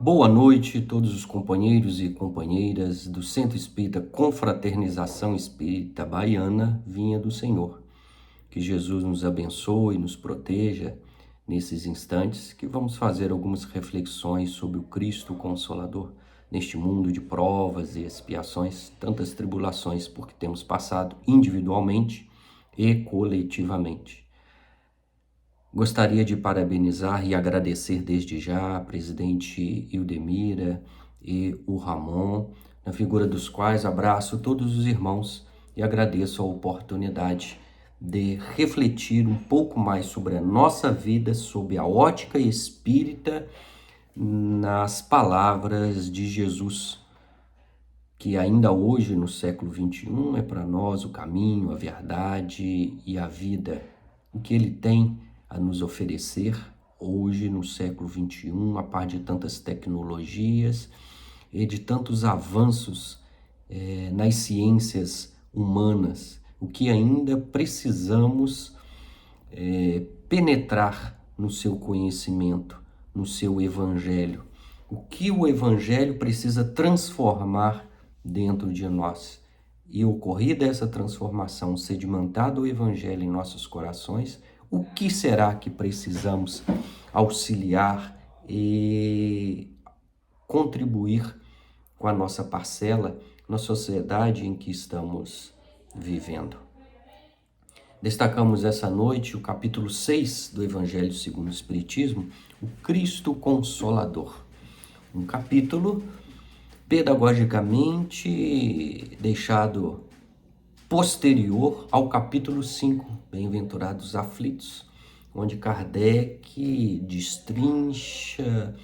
Boa noite, todos os companheiros e companheiras do Centro Espírita Confraternização Espírita Baiana, Vinha do Senhor. Que Jesus nos abençoe e nos proteja nesses instantes que vamos fazer algumas reflexões sobre o Cristo Consolador neste mundo de provas e expiações, tantas tribulações porque temos passado individualmente e coletivamente. Gostaria de parabenizar e agradecer desde já a presidente Ildemira e o Ramon, na figura dos quais abraço todos os irmãos e agradeço a oportunidade de refletir um pouco mais sobre a nossa vida, sob a ótica espírita, nas palavras de Jesus, que ainda hoje, no século XXI, é para nós o caminho, a verdade e a vida. O que ele tem a nos oferecer hoje, no século XXI, a par de tantas tecnologias e de tantos avanços nas ciências humanas, o que ainda precisamos penetrar no seu conhecimento, no seu evangelho. O que o evangelho precisa transformar dentro de nós. E ocorrida essa transformação, sedimentado o evangelho em nossos corações, o que será que precisamos auxiliar e contribuir com a nossa parcela na sociedade em que estamos vivendo? Destacamos essa noite o capítulo 6 do Evangelho segundo o Espiritismo, o Cristo Consolador. Um capítulo pedagogicamente deixado posterior ao capítulo 5, Bem-aventurados aflitos, onde Kardec destrincha,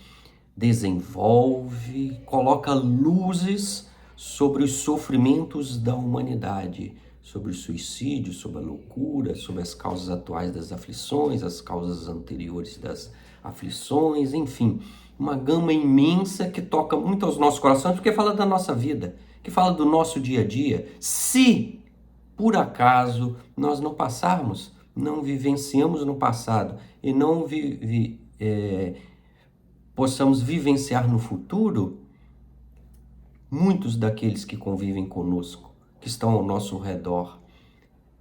desenvolve, coloca luzes sobre os sofrimentos da humanidade, sobre o suicídio, sobre a loucura, sobre as causas atuais das aflições, as causas anteriores das aflições, enfim, uma gama imensa que toca muito aos nossos corações, porque fala da nossa vida, que fala do nosso dia a dia. Se, por acaso, nós não passarmos, não vivenciamos no passado e não possamos vivenciar no futuro, muitos daqueles que convivem conosco, que estão ao nosso redor,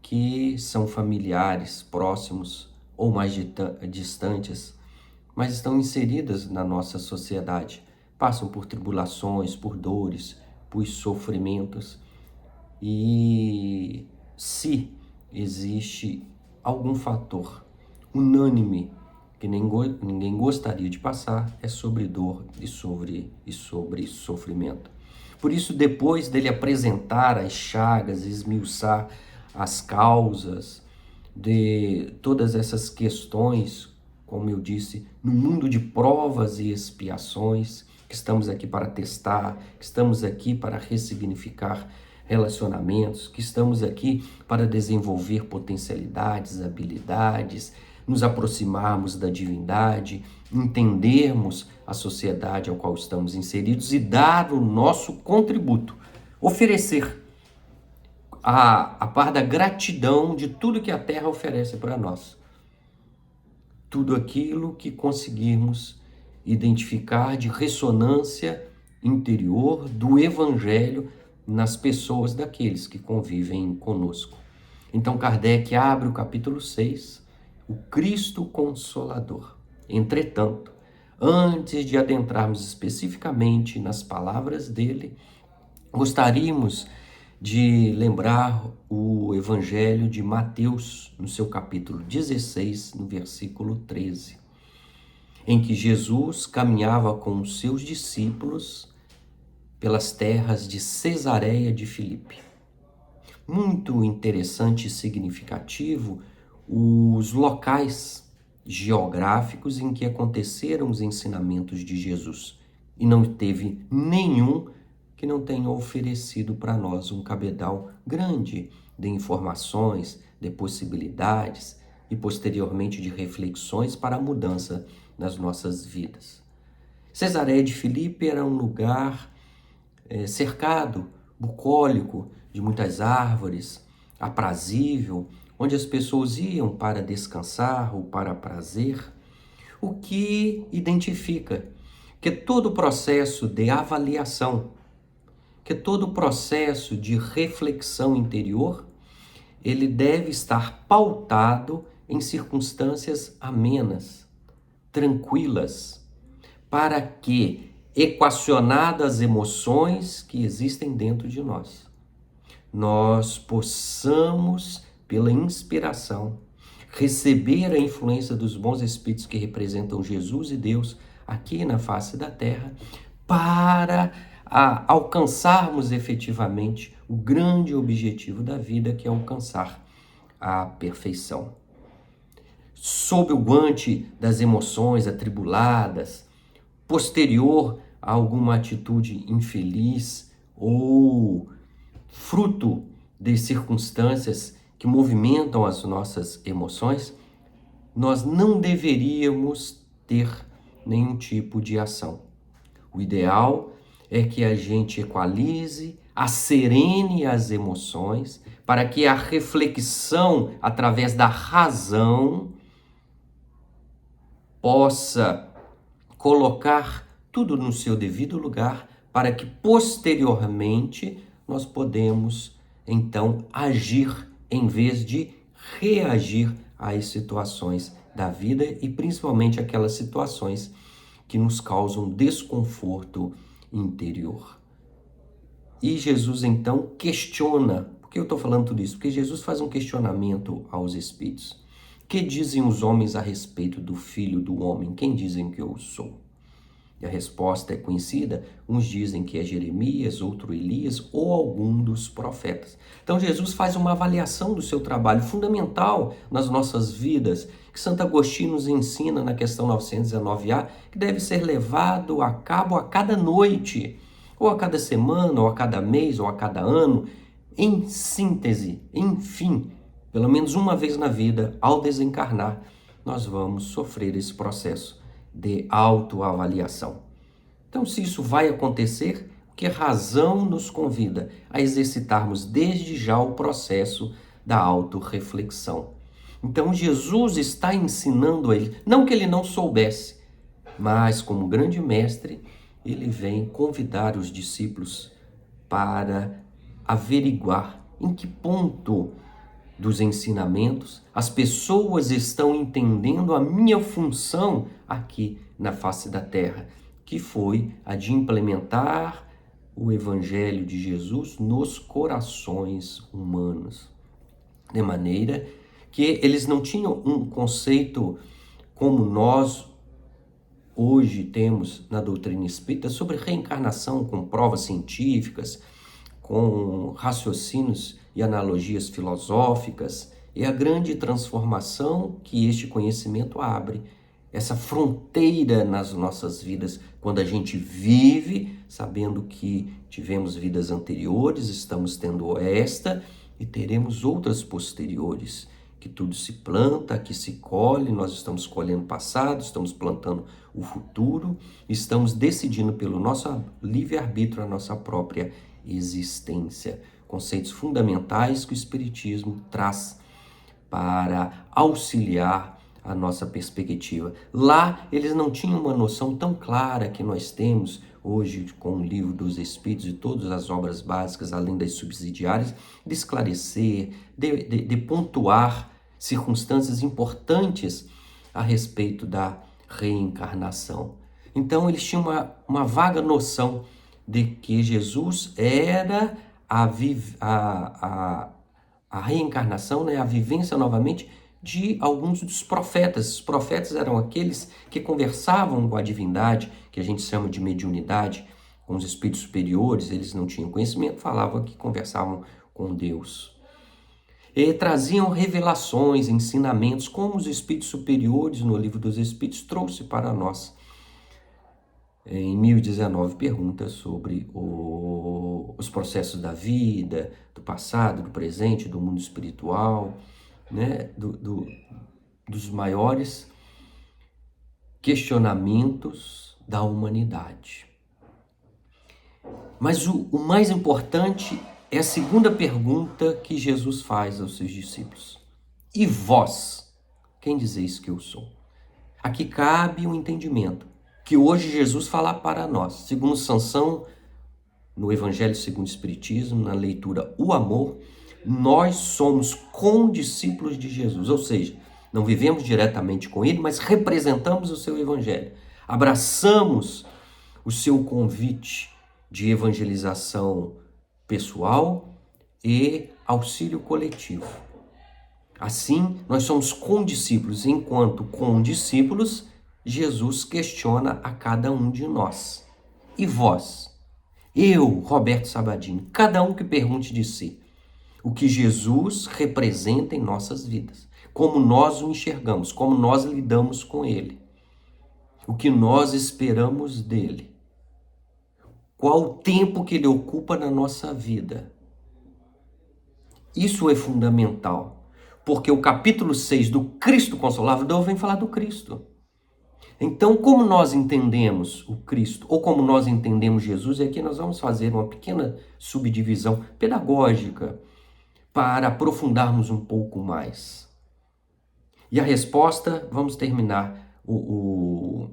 que são familiares, próximos ou mais distantes, mas estão inseridas na nossa sociedade, passam por tribulações, por dores, por sofrimentos. E se existe algum fator unânime que ninguém gostaria de passar, é sobre dor e sobre sofrimento. Por isso, depois dele apresentar as chagas, esmiuçar as causas de todas essas questões, como eu disse, no mundo de provas e expiações, que estamos aqui para testar, que estamos aqui para ressignificar relacionamentos, que estamos aqui para desenvolver potencialidades, habilidades, nos aproximarmos da divindade, entendermos a sociedade ao qual estamos inseridos e dar o nosso contributo, oferecer a par da gratidão de tudo que a Terra oferece para nós. Tudo aquilo que conseguirmos identificar de ressonância interior do Evangelho nas pessoas daqueles que convivem conosco. Então Kardec abre o capítulo 6, o Cristo Consolador. Entretanto, antes de adentrarmos especificamente nas palavras dele, gostaríamos de lembrar o Evangelho de Mateus, no seu capítulo 16, no versículo 13, em que Jesus caminhava com os seus discípulos pelas terras de Cesareia de Filipe. Muito interessante e significativo os locais geográficos em que aconteceram os ensinamentos de Jesus. E não teve nenhum que não tenha oferecido para nós um cabedal grande de informações, de possibilidades e posteriormente de reflexões para a mudança nas nossas vidas. Cesareia de Filipe era um lugar cercado, bucólico, de muitas árvores, aprazível, onde as pessoas iam para descansar ou para prazer, o que identifica que todo o processo de avaliação, que todo o processo de reflexão interior, ele deve estar pautado em circunstâncias amenas, tranquilas, para que, equacionadas as emoções que existem dentro de nós possamos, pela inspiração, receber a influência dos bons espíritos que representam Jesus e Deus aqui na face da terra, para alcançarmos efetivamente o grande objetivo da vida, que é alcançar a perfeição. Sob o guante das emoções atribuladas, posterior a alguma atitude infeliz ou fruto de circunstâncias que movimentam as nossas emoções, nós não deveríamos ter nenhum tipo de ação. O ideal é que a gente equalize, asserene as emoções, para que a reflexão através da razão possa colocar tudo no seu devido lugar, para que posteriormente nós podemos então agir em vez de reagir às situações da vida e principalmente aquelas situações que nos causam desconforto interior. E Jesus então questiona. Por que eu estou falando tudo isso? Porque Jesus faz um questionamento aos espíritos. Que dizem os homens a respeito do Filho do Homem? Quem dizem que eu sou? E a resposta é conhecida. Uns dizem que é Jeremias, outro Elias ou algum dos profetas. Então Jesus faz uma avaliação do seu trabalho fundamental nas nossas vidas, que Santo Agostinho nos ensina na questão 919A, que deve ser levado a cabo a cada noite, ou a cada semana, ou a cada mês, ou a cada ano. Em síntese, enfim, pelo menos uma vez na vida, ao desencarnar, nós vamos sofrer esse processo de autoavaliação. Então, se isso vai acontecer, que razão nos convida a exercitarmos desde já o processo da autorreflexão? Então, Jesus está ensinando a ele, não que ele não soubesse, mas como grande mestre, ele vem convidar os discípulos para averiguar em que ponto dos ensinamentos as pessoas estão entendendo a minha função aqui na face da terra, que foi a de implementar o Evangelho de Jesus nos corações humanos. De maneira que eles não tinham um conceito como nós hoje temos na doutrina espírita sobre reencarnação com provas científicas, com raciocínios e analogias filosóficas, e a grande transformação que este conhecimento abre, essa fronteira nas nossas vidas, quando a gente vive sabendo que tivemos vidas anteriores, estamos tendo esta e teremos outras posteriores, que tudo se planta, que se colhe, nós estamos colhendo o passado, estamos plantando o futuro, estamos decidindo pelo nosso livre-arbítrio a nossa própria existência. Conceitos fundamentais que o Espiritismo traz para auxiliar a nossa perspectiva. Lá eles não tinham uma noção tão clara que nós temos hoje com o Livro dos Espíritos e todas as obras básicas, além das subsidiárias, de esclarecer, de pontuar circunstâncias importantes a respeito da reencarnação. Então eles tinham uma vaga noção de que Jesus era a reencarnação, né, a vivência novamente de alguns dos profetas. Os profetas eram aqueles que conversavam com a divindade, que a gente chama de mediunidade, com os espíritos superiores. Eles não tinham conhecimento, falavam que conversavam com Deus. E traziam revelações, ensinamentos, como os espíritos superiores no Livro dos Espíritos trouxe para nós em 1019 perguntas sobre os processos da vida, do passado, do presente, do mundo espiritual, né? Dos maiores questionamentos da humanidade. Mas o mais importante é a segunda pergunta que Jesus faz aos seus discípulos. E vós, quem dizeis que eu sou? Aqui cabe um entendimento. que hoje Jesus fala para nós. Segundo Sansão, no Evangelho segundo o Espiritismo, na leitura O Amor, nós somos condiscípulos de Jesus, ou seja, não vivemos diretamente com ele, mas representamos o seu Evangelho. Abraçamos o seu convite de evangelização pessoal e auxílio coletivo. Assim, nós somos condiscípulos. Enquanto condiscípulos, Jesus questiona a cada um de nós. E vós? Eu, Roberto Sabadini, cada um que pergunte de si o que Jesus representa em nossas vidas, como nós o enxergamos, como nós lidamos com ele, o que nós esperamos dele, qual o tempo que ele ocupa na nossa vida. Isso é fundamental, porque o capítulo 6 do Cristo Consolador vem falar do Cristo. Então, como nós entendemos o Cristo, ou como nós entendemos Jesus, e aqui nós vamos fazer uma pequena subdivisão pedagógica para aprofundarmos um pouco mais. E a resposta, vamos terminar o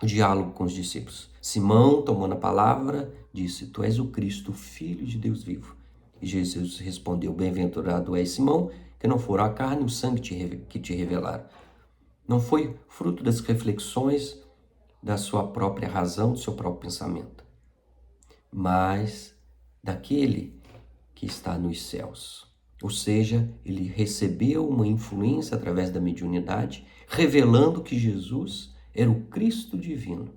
diálogo com os discípulos. Simão, tomando a palavra, disse: Tu és o Cristo, Filho de Deus vivo. E Jesus respondeu: Bem-aventurado és Simão, que não foram a carne e o sangue que te revelaram. Não foi fruto das reflexões da sua própria razão, do seu próprio pensamento, mas daquele que está nos céus. Ou seja, ele recebeu uma influência através da mediunidade, revelando que Jesus era o Cristo divino.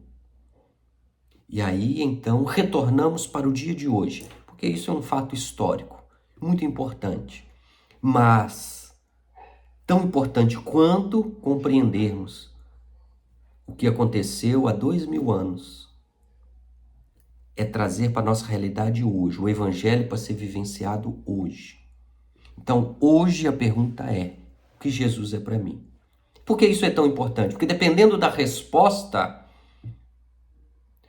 E aí, então, retornamos para o dia de hoje, porque isso é um fato histórico, muito importante. Mas tão importante quanto compreendermos o que aconteceu há 2000 anos é trazer para a nossa realidade hoje, o Evangelho para ser vivenciado hoje. Então, hoje a pergunta é: o que Jesus é para mim? Por que isso é tão importante? Porque dependendo da resposta,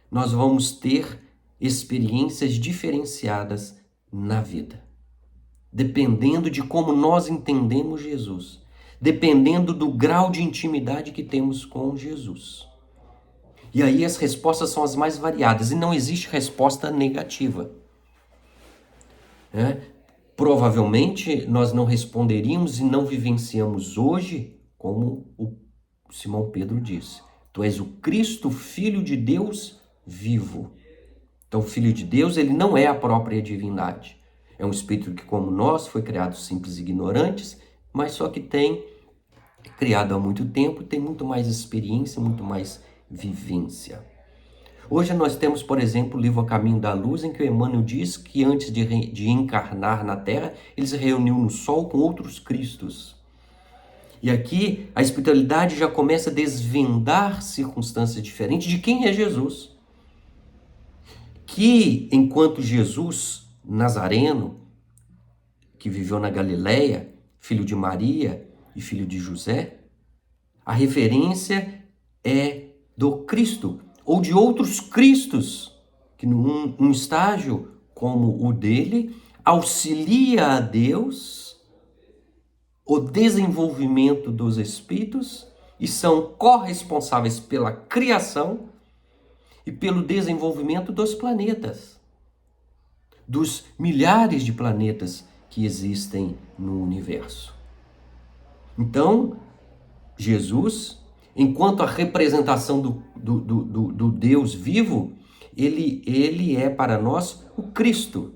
nós vamos ter experiências diferenciadas na vida. Dependendo de como nós entendemos Jesus. Dependendo do grau de intimidade que temos com Jesus. E aí as respostas são as mais variadas e não existe resposta negativa. Provavelmente nós não responderíamos e não vivenciamos hoje como o Simão Pedro disse: Tu és o Cristo, Filho de Deus vivo. Então o Filho de Deus, ele não é a própria divindade. É um espírito que, como nós, foi criado simples e ignorantes, mas só que tem criado há muito tempo, tem muito mais experiência, muito mais vivência. Hoje nós temos, por exemplo, o livro A Caminho da Luz, em que o Emmanuel diz que antes de encarnar na Terra, ele se reuniu no Sol com outros Cristos. E aqui a espiritualidade já começa a desvendar circunstâncias diferentes de quem é Jesus. Que, enquanto Jesus Nazareno, que viveu na Galileia, filho de Maria e filho de José, a referência é do Cristo, ou de outros Cristos, que num estágio como o dele, auxilia a Deus o desenvolvimento dos espíritos e são corresponsáveis pela criação e pelo desenvolvimento dos planetas, dos milhares de planetas que existem no universo. Então, Jesus, enquanto a representação do Deus vivo, ele é para nós o Cristo,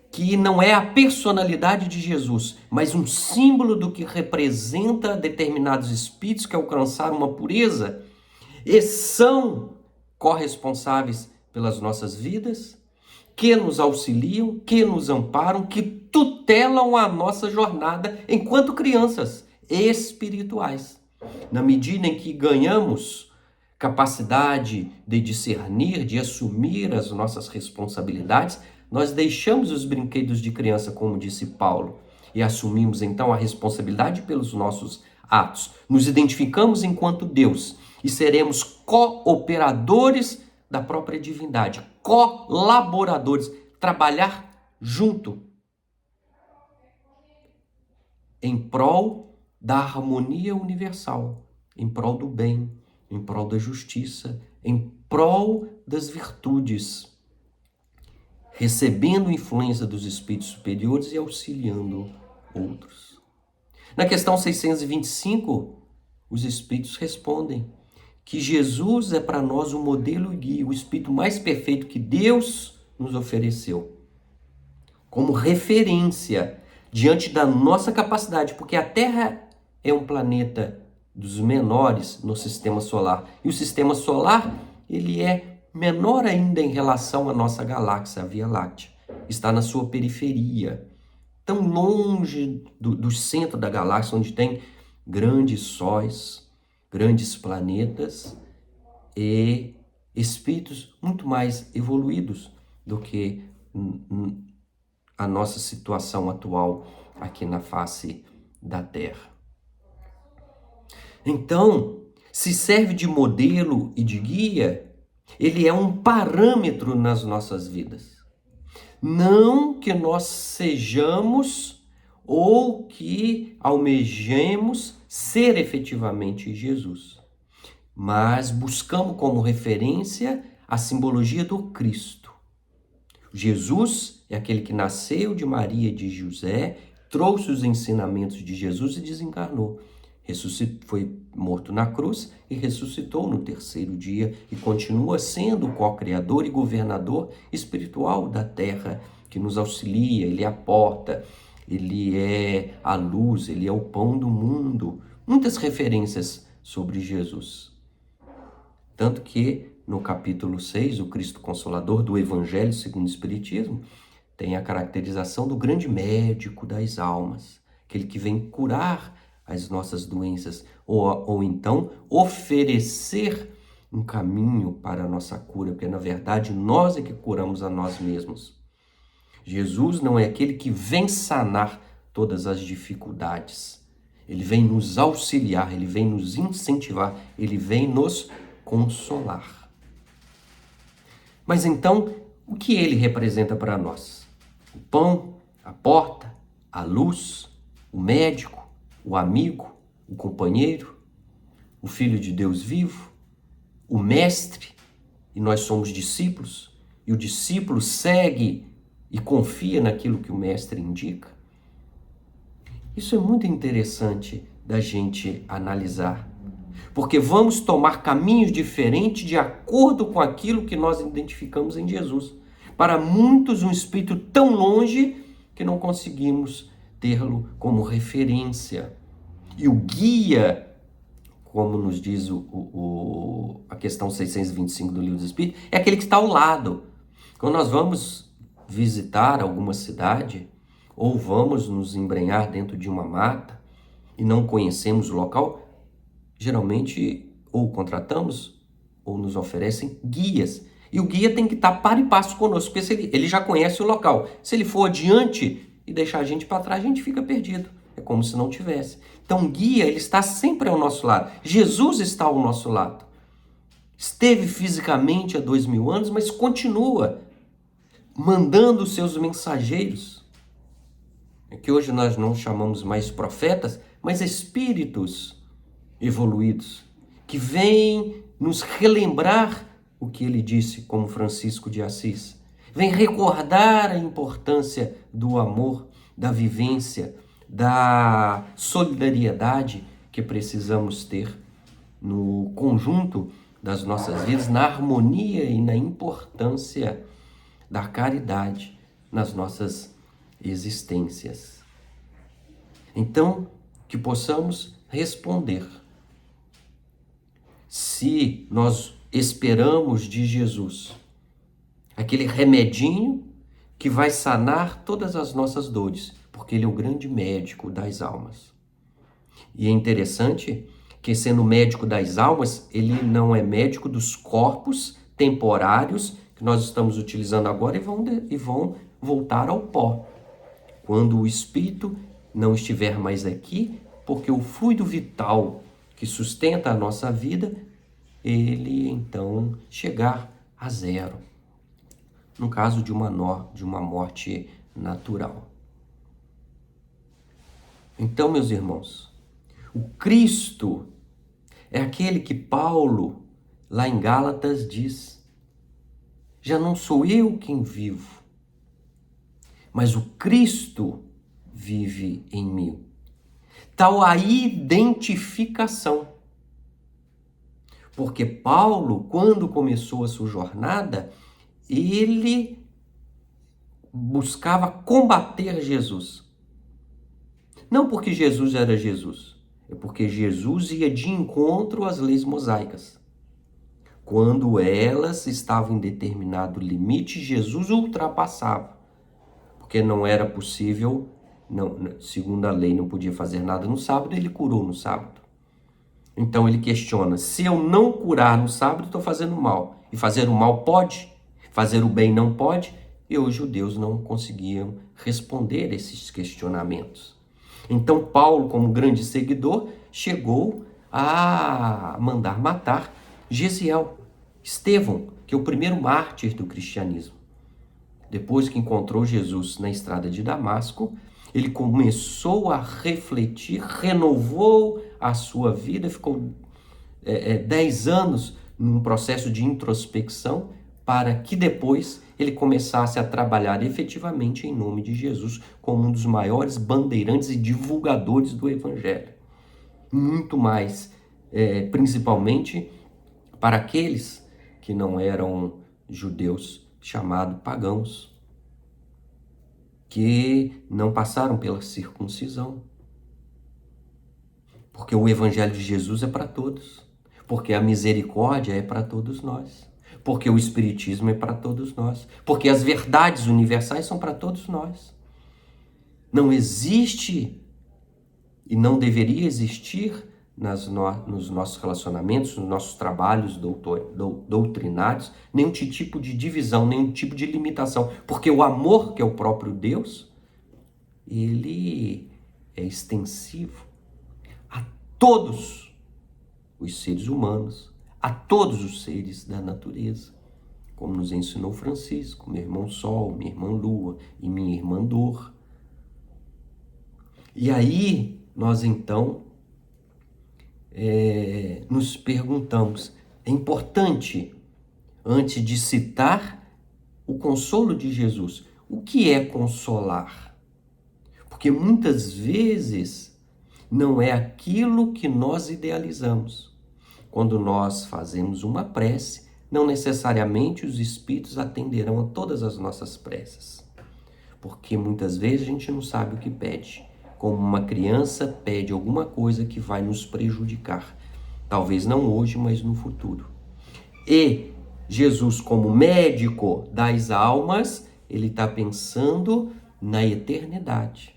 que não é a personalidade de Jesus, mas um símbolo do que representa determinados espíritos que alcançaram uma pureza e são corresponsáveis pelas nossas vidas, que nos auxiliam, que nos amparam, que tutelam a nossa jornada enquanto crianças espirituais. Na medida em que ganhamos capacidade de discernir, de assumir as nossas responsabilidades, nós deixamos os brinquedos de criança, como disse Paulo, e assumimos então a responsabilidade pelos nossos atos. Nos identificamos enquanto Deus e seremos cooperadores da própria divindade, colaboradores, trabalhar junto em prol da harmonia universal, em prol do bem, em prol da justiça, em prol das virtudes, recebendo influência dos espíritos superiores e auxiliando outros. Na questão 625, os espíritos respondem que Jesus é para nós o modelo e guia, o espírito mais perfeito que Deus nos ofereceu, como referência diante da nossa capacidade, porque a Terra é um planeta dos menores no sistema solar, e o sistema solar, ele é menor ainda em relação à nossa galáxia, a Via Láctea. Está na sua periferia, tão longe do centro da galáxia, onde tem grandes sóis, grandes planetas e espíritos muito mais evoluídos do que a nossa situação atual aqui na face da Terra. Então, se serve de modelo e de guia, ele é um parâmetro nas nossas vidas. Não que nós sejamos ou que almejemos ser efetivamente Jesus, mas buscamos como referência a simbologia do Cristo. Jesus é aquele que nasceu de Maria e de José, trouxe os ensinamentos de Jesus e desencarnou. Foi morto na cruz e ressuscitou no terceiro dia e continua sendo o co-criador e governador espiritual da terra, que nos auxilia, ele é a porta, ele é a luz, ele é o pão do mundo. Muitas referências sobre Jesus. Tanto que no capítulo 6, o Cristo Consolador do Evangelho segundo o Espiritismo, tem a caracterização do grande médico das almas, aquele que vem curar as nossas doenças, ou então oferecer um caminho para a nossa cura, porque na verdade nós é que curamos a nós mesmos. Jesus não é aquele que vem sanar todas as dificuldades, ele vem nos auxiliar, ele vem nos incentivar, ele vem nos consolar. Mas então, o que ele representa para nós? O pão, a porta, a luz, o médico, o amigo, o companheiro, o Filho de Deus vivo, o mestre, e nós somos discípulos, e o discípulo segue e confia naquilo que o mestre indica. Isso é muito interessante da gente analisar, porque vamos tomar caminhos diferentes de acordo com aquilo que nós identificamos em Jesus. Para muitos, um espírito tão longe que não conseguimos tê-lo como referência. E o guia, como nos diz a questão 625 do Livro dos Espíritos, é aquele que está ao lado. Quando nós vamos visitar alguma cidade, ou vamos nos embrenhar dentro de uma mata e não conhecemos o local, geralmente ou contratamos ou nos oferecem guias. E o guia tem que estar par e passo conosco, porque ele já conhece o local. Se ele for adiante e deixar a gente para trás, a gente fica perdido. É como se não tivesse. Então o guia, ele está sempre ao nosso lado. Jesus está ao nosso lado. Esteve fisicamente há 2000 anos, mas continua mandando os seus mensageiros, que hoje nós não chamamos mais profetas, mas espíritos evoluídos, que vêm nos relembrar o que ele disse, como Francisco de Assis. Vem recordar a importância do amor, da vivência, da solidariedade que precisamos ter no conjunto das nossas vidas, na harmonia e na importância da caridade nas nossas existências. Então, que possamos responder. Se nós esperamos de Jesus aquele remedinho que vai sanar todas as nossas dores, porque ele é o grande médico das almas. E é interessante que, sendo médico das almas, ele não é médico dos corpos temporários que nós estamos utilizando agora e vão voltar ao pó, quando o espírito não estiver mais aqui, porque o fluido vital que sustenta a nossa vida, ele então chegar a zero, no caso de uma morte natural. Então, meus irmãos, o Cristo É aquele que Paulo, lá em Gálatas, diz: já não sou eu quem vivo, mas o Cristo vive em mim. Tal a identificação. Porque Paulo, quando começou a sua jornada, ele buscava combater Jesus. Não porque Jesus era Jesus, é porque Jesus ia de encontro às leis mosaicas. Quando elas estavam em determinado limite, Jesus ultrapassava, porque não era possível, segundo a lei, não podia fazer nada no sábado, ele curou no sábado. Então ele questiona: se eu não curar no sábado, estou fazendo mal. E fazer o mal pode? Fazer o bem não pode? E os judeus não conseguiam responder esses questionamentos. Então Paulo, como grande seguidor, chegou a mandar matar Gesiel, Estevão, que é o primeiro mártir do cristianismo. Depois que encontrou Jesus na estrada de Damasco, ele começou a refletir, renovou a sua vida, ficou 10 anos num processo de introspecção, para que depois ele começasse a trabalhar efetivamente em nome de Jesus como um dos maiores bandeirantes e divulgadores do Evangelho. Muito mais, principalmente para aqueles que não eram judeus, chamados pagãos, que não passaram pela circuncisão. Porque o Evangelho de Jesus é para todos. Porque a misericórdia é para todos nós. Porque o Espiritismo é para todos nós. Porque as verdades universais são para todos nós. Não existe e não deveria existir nos nossos relacionamentos, nos nossos trabalhos doutrinários, nenhum tipo de divisão, nenhum tipo de limitação. Porque o amor, que é o próprio Deus, ele é extensivo a todos os seres humanos, a todos os seres da natureza, como nos ensinou Francisco, meu irmão Sol, minha irmã Lua e minha irmã Dor. E aí nós então nos perguntamos, é importante, antes de citar o consolo de Jesus, o que é consolar? Porque muitas vezes não é aquilo que nós idealizamos. Quando nós fazemos uma prece, não necessariamente os espíritos atenderão a todas as nossas preces. Porque muitas vezes a gente não sabe o que pede. Como uma criança pede alguma coisa que vai nos prejudicar. Talvez não hoje, mas no futuro. E Jesus, como médico das almas, ele está pensando na eternidade.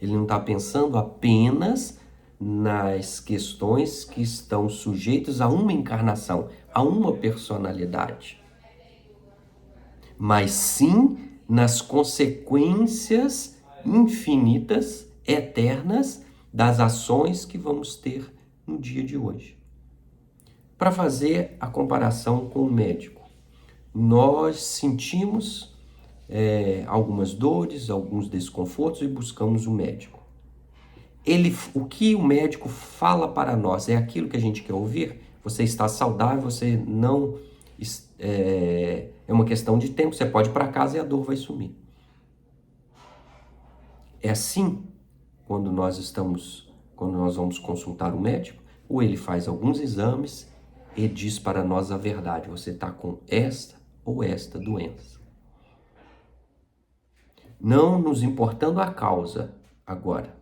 Ele não está pensando apenas nas questões que estão sujeitas a uma encarnação, a uma personalidade, mas sim nas consequências infinitas, eternas, das ações que vamos ter no dia de hoje. Para fazer a comparação com o médico, nós sentimos algumas dores, alguns desconfortos e buscamos o médico. O que o médico fala para nós é aquilo que a gente quer ouvir? Você está saudável, você não... É uma questão de tempo, você pode ir para casa e a dor vai sumir. É assim quando nós vamos consultar o médico, ou ele faz alguns exames e diz para nós a verdade, você está com esta ou esta doença. Não nos importando a causa agora,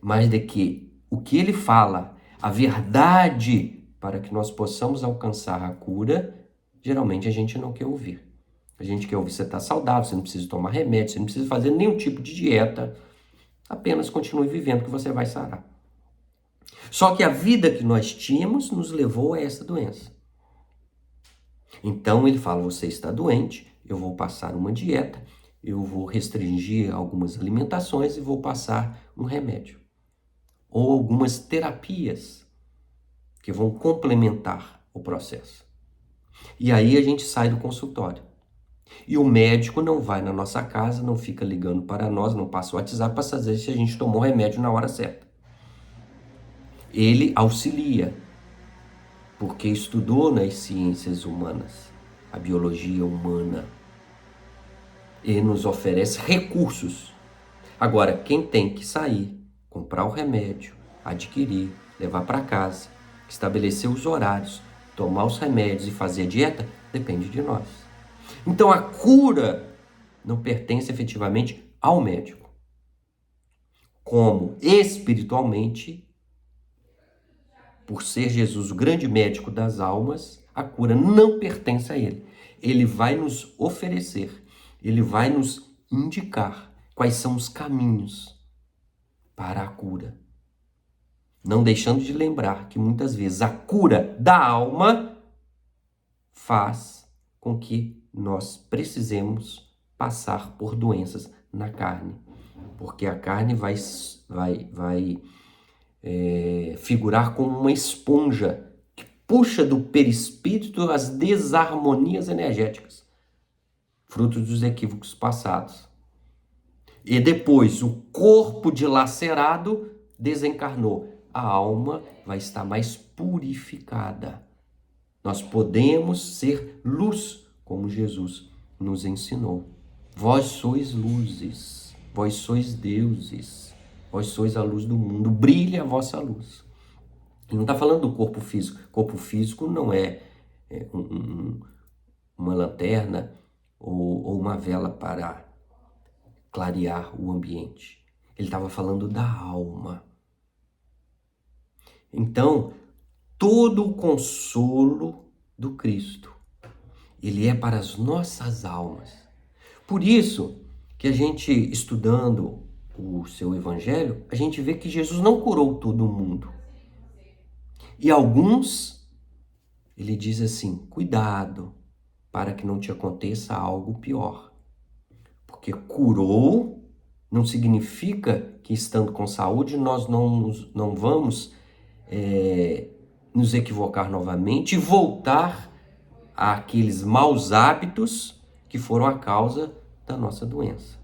mas de que o que ele fala, a verdade para que nós possamos alcançar a cura, geralmente a gente não quer ouvir. A gente quer ouvir, você está saudável, você não precisa tomar remédio, você não precisa fazer nenhum tipo de dieta, apenas continue vivendo que você vai sarar. Só que a vida que nós tínhamos nos levou a essa doença. Então ele fala, você está doente, eu vou passar uma dieta, eu vou restringir algumas alimentações e vou passar um remédio. Ou algumas terapias que vão complementar o processo. E aí a gente sai do consultório. E o médico não vai na nossa casa, não fica ligando para nós, não passa o WhatsApp para saber se a gente tomou remédio na hora certa. Ele auxilia, porque estudou nas ciências humanas, a biologia humana. Ele nos oferece recursos. Agora, quem tem que sair, comprar o remédio, adquirir, levar para casa, estabelecer os horários, tomar os remédios e fazer a dieta, depende de nós. Então a cura não pertence efetivamente ao médico. Como espiritualmente, por ser Jesus o grande médico das almas, a cura não pertence a ele. Ele vai nos oferecer, ele vai nos indicar quais são os caminhos para a cura. Não deixando de lembrar que muitas vezes a cura da alma faz com que nós precisemos passar por doenças na carne. Porque a carne vai figurar como uma esponja que puxa do perispírito as desarmonias energéticas, fruto dos equívocos passados. E depois o corpo dilacerado desencarnou. A alma vai estar mais purificada. Nós podemos ser luz, como Jesus nos ensinou. Vós sois luzes, vós sois deuses, vós sois a luz do mundo, brilhe a vossa luz. Ele não está falando do corpo físico. Corpo físico não é uma lanterna ou uma vela para clarear o ambiente. Ele estava falando da alma. Então, todo o consolo do Cristo, ele é para as nossas almas. Por isso que a gente, estudando o seu evangelho, a gente vê que Jesus não curou todo mundo. E alguns, ele diz assim, cuidado para que não te aconteça algo pior. Porque curou não significa que estando com saúde nós não vamos nos equivocar novamente e voltar àqueles maus hábitos que foram a causa da nossa doença.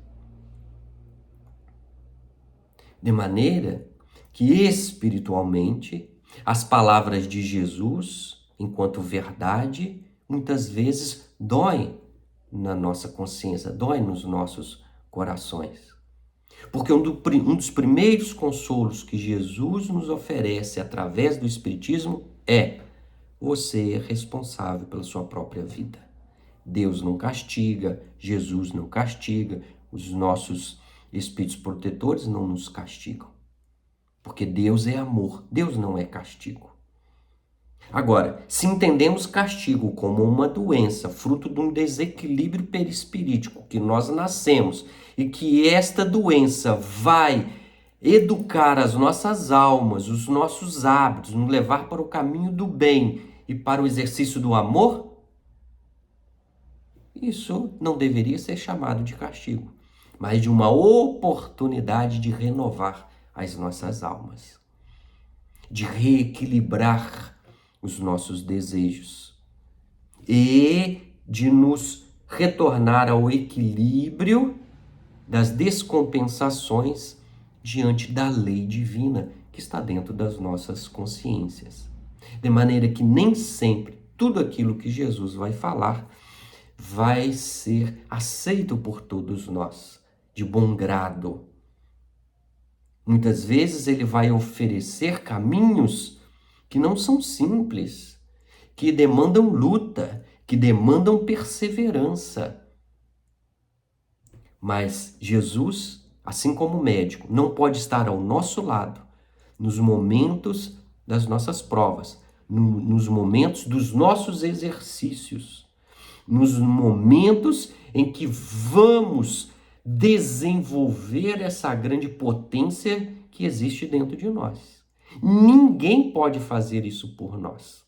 De maneira que espiritualmente as palavras de Jesus, enquanto verdade, muitas vezes doem na nossa consciência, doem nos nossos corações. Porque um dos primeiros consolos que Jesus nos oferece através do Espiritismo é: você é responsável pela sua própria vida. Deus não castiga, Jesus não castiga, os nossos espíritos protetores não nos castigam. Porque Deus é amor, Deus não é castigo. Agora, se entendemos castigo como uma doença, fruto de um desequilíbrio perispirítico que nós nascemos e que esta doença vai educar as nossas almas, os nossos hábitos, nos levar para o caminho do bem e para o exercício do amor, isso não deveria ser chamado de castigo, mas de uma oportunidade de renovar as nossas almas, de reequilibrar os nossos desejos e de nos retornar ao equilíbrio das descompensações diante da lei divina que está dentro das nossas consciências. De maneira que nem sempre tudo aquilo que Jesus vai falar vai ser aceito por todos nós, de bom grado. Muitas vezes ele vai oferecer caminhos que não são simples, que demandam luta, que demandam perseverança. Mas Jesus, assim como médico, não pode estar ao nosso lado nos momentos das nossas provas, nos momentos dos nossos exercícios, nos momentos em que vamos desenvolver essa grande potência que existe dentro de nós. Ninguém pode fazer isso por nós.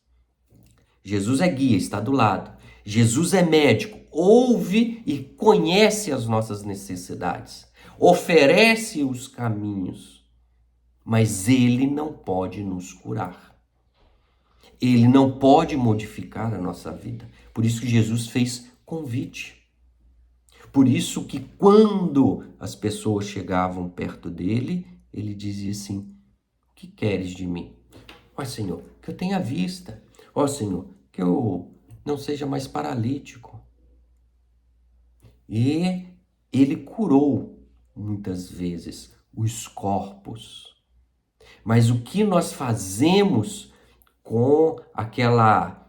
Jesus é guia, está do lado. Jesus é médico, ouve e conhece as nossas necessidades, oferece os caminhos, mas ele não pode nos curar. Ele não pode modificar a nossa vida. Por isso que Jesus fez convite. Por isso que quando as pessoas chegavam perto dele, ele dizia assim: o que queres de mim? Ó Senhor, que eu tenha vista. Ó Senhor, que eu não seja mais paralítico. E ele curou muitas vezes os corpos. Mas o que nós fazemos com aquela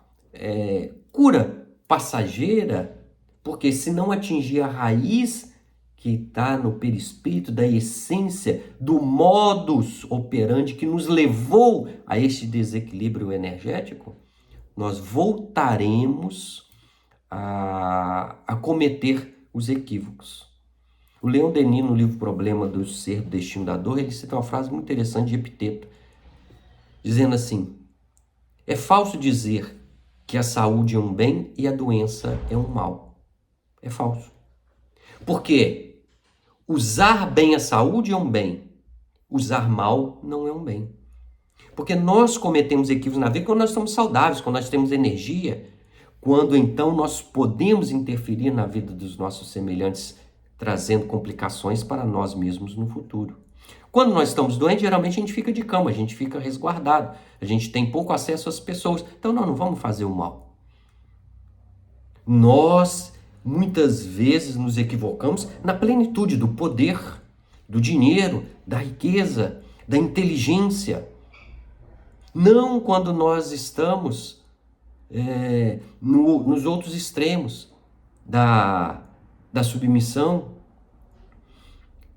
cura passageira, porque se não atingir a raiz que está no perispírito, da essência, do modus operandi que nos levou a este desequilíbrio energético, nós voltaremos a cometer os equívocos. O Leon Denis, no livro Problema do Ser, do Destino da Dor, ele cita uma frase muito interessante de Epiteto, dizendo assim: é falso dizer que a saúde é um bem e a doença é um mal. É falso. Porque usar bem a saúde é um bem, usar mal não é um bem. Porque nós cometemos equívocos na vida quando nós estamos saudáveis, quando nós temos energia, quando então nós podemos interferir na vida dos nossos semelhantes, trazendo complicações para nós mesmos no futuro. Quando nós estamos doentes, geralmente a gente fica de cama, a gente fica resguardado, a gente tem pouco acesso às pessoas, então nós não vamos fazer o mal. Nós, muitas vezes, nos equivocamos na plenitude do poder, do dinheiro, da riqueza, da inteligência. Não quando nós estamos nos outros extremos da submissão,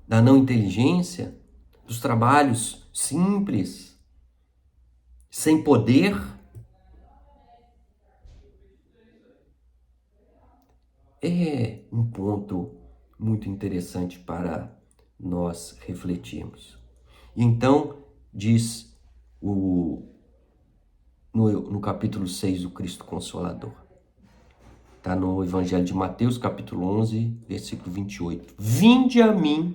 da não inteligência, dos trabalhos simples, sem poder. É um ponto muito interessante para nós refletirmos. Então, diz no capítulo 6 do Cristo Consolador. Está no Evangelho de Mateus, capítulo 11, versículo 28. Vinde a mim,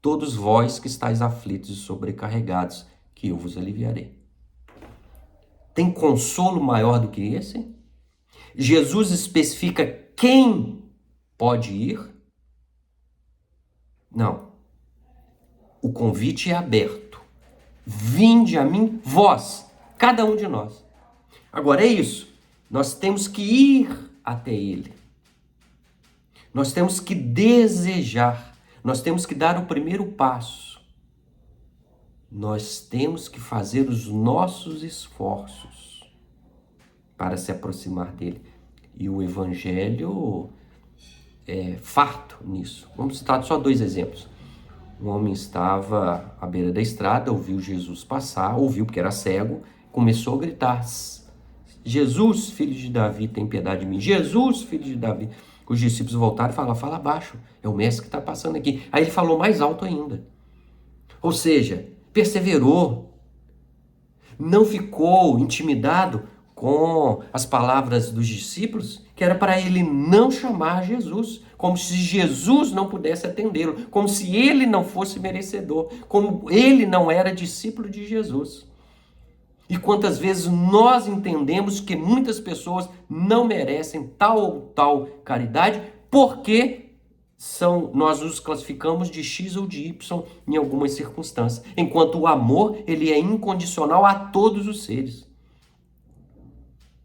todos vós que estáis aflitos e sobrecarregados, que eu vos aliviarei. Tem consolo maior do que esse? Jesus especifica quem pode ir? Não. O convite é aberto. Vinde a mim, vós, cada um de nós. Agora é isso. Nós temos que ir até Ele. Nós temos que desejar. Nós temos que dar o primeiro passo. Nós temos que fazer os nossos esforços para se aproximar dele. E o Evangelho é farto nisso. Vamos citar só 2 exemplos. Um homem estava à beira da estrada, ouviu Jesus passar, ouviu porque era cego, começou a gritar: Jesus, filho de Davi, tem piedade de mim. Jesus, filho de Davi. Os discípulos voltaram e falaram: fala baixo, é o mestre que está passando aqui. Aí ele falou mais alto ainda. Ou seja, perseverou. Não ficou intimidado com as palavras dos discípulos, que era para ele não chamar Jesus, como se Jesus não pudesse atendê-lo, como se ele não fosse merecedor, como ele não era discípulo de Jesus. E quantas vezes nós entendemos que muitas pessoas não merecem tal ou tal caridade, porque nós os classificamos de X ou de Y em algumas circunstâncias, enquanto o amor ele é incondicional a todos os seres.